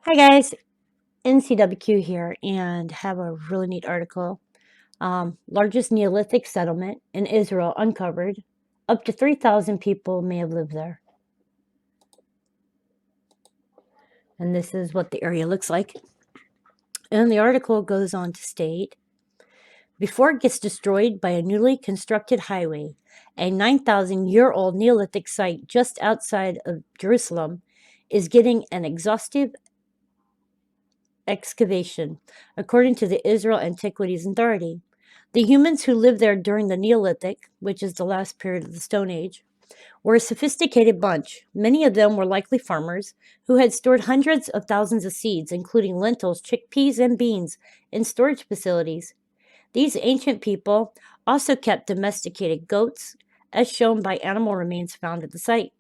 Hi guys, NCWQ here, and have a really neat article. Largest Neolithic settlement in Israel uncovered. Up to 3,000 people may have lived there. And this is what the area looks like. And the article goes on to state, before it gets destroyed by a newly constructed highway, a 9,000-year-old Neolithic site just outside of Jerusalem is getting an exhaustive excavation, according to the Israel Antiquities Authority. The humans who lived there during the Neolithic, which is the last period of the Stone Age, were a sophisticated bunch. Many of them were likely farmers who had stored hundreds of thousands of seeds, including lentils, chickpeas, and beans, in storage facilities. These ancient people also kept domesticated goats, as shown by animal remains found at the site,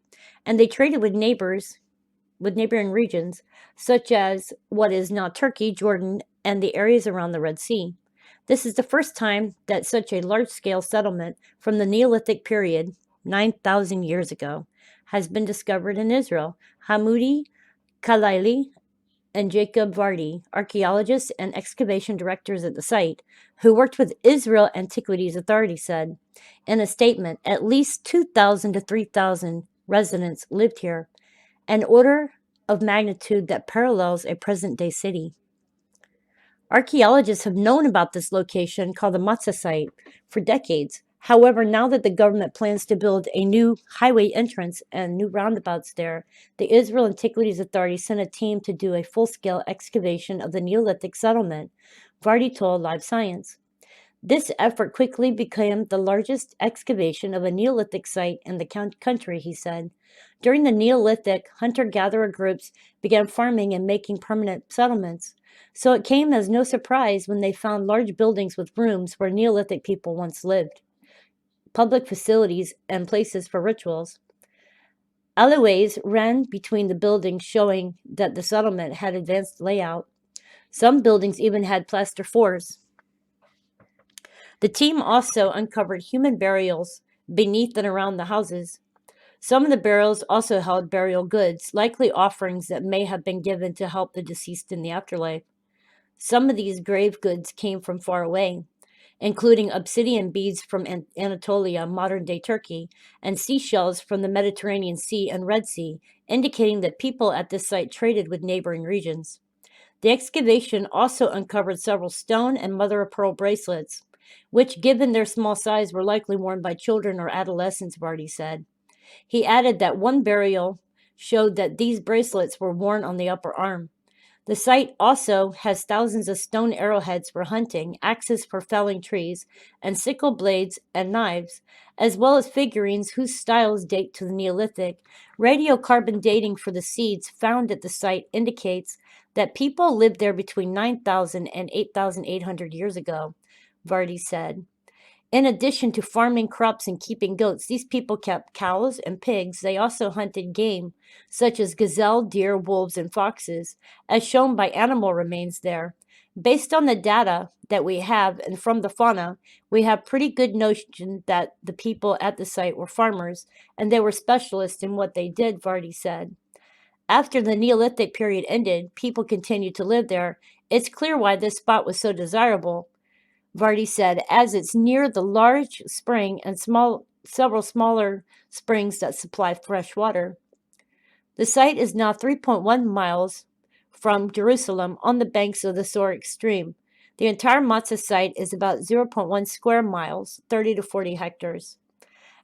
and they traded with neighboring regions, such as what is now Turkey, Jordan, and the areas around the Red Sea. This is the first time that such a large-scale settlement from the Neolithic period, 9,000 years ago, has been discovered in Israel. Hamoudi Kalaili and Jacob Vardy, archaeologists and excavation directors at the site, who worked with Israel Antiquities Authority, said in a statement, at least 2,000 to 3,000 residents lived here, an order of magnitude that parallels a present-day city. Archaeologists have known about this location, called the Matzah site, for decades. However, now that the government plans to build a new highway entrance and new roundabouts there, the Israel Antiquities Authority sent a team to do a full-scale excavation of the Neolithic settlement, Vardy told Live Science. This effort quickly became the largest excavation of a Neolithic site in the country, he said. During the Neolithic, hunter-gatherer groups began farming and making permanent settlements. So it came as no surprise when they found large buildings with rooms where Neolithic people once lived, public facilities, and places for rituals. Alleyways ran between the buildings, showing that the settlement had advanced layout. Some buildings even had plaster floors. The team also uncovered human burials beneath and around the houses. Some of the burials also held burial goods, likely offerings that may have been given to help the deceased in the afterlife. Some of these grave goods came from far away, including obsidian beads from Anatolia, modern-day Turkey, and seashells from the Mediterranean Sea and Red Sea, indicating that people at this site traded with neighboring regions. The excavation also uncovered several stone and mother-of-pearl bracelets, which, given their small size, were likely worn by children or adolescents, Vardy said. He added that one burial showed that these bracelets were worn on the upper arm. The site also has thousands of stone arrowheads for hunting, axes for felling trees, and sickle blades and knives, as well as figurines whose styles date to the Neolithic. Radiocarbon dating for the seeds found at the site indicates that people lived there between 9,000 and 8,800 years ago, Vardy said. In addition to farming crops and keeping goats, these people kept cows and pigs. They also hunted game, such as gazelle, deer, wolves, and foxes, as shown by animal remains there. Based on the data that we have and from the fauna, we have pretty good notion that the people at the site were farmers, and they were specialists in what they did, Vardy said. After the Neolithic period ended, people continued to live there. It's clear why this spot was so desirable, Vardy said, as it's near the large spring and several smaller springs that supply fresh water. The site is now 3.1 miles from Jerusalem on the banks of the Sorek stream. The entire Matzah site is about 0.1 square miles, 30 to 40 hectares.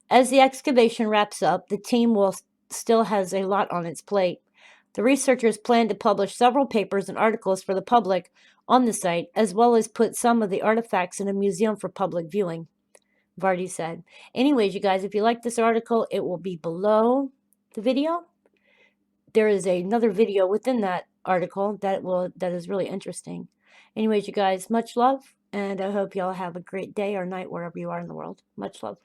As the excavation wraps up, the team still has a lot on its plate. The researchers plan to publish several papers and articles for the public on the site, as well as put some of the artifacts in a museum for public viewing, Vardy said. Anyways, you guys, if you like this article, it will be below the video. There is another video within that article that is really interesting. Anyways, you guys, much love, and I hope y'all have a great day or night wherever you are in the world. Much love.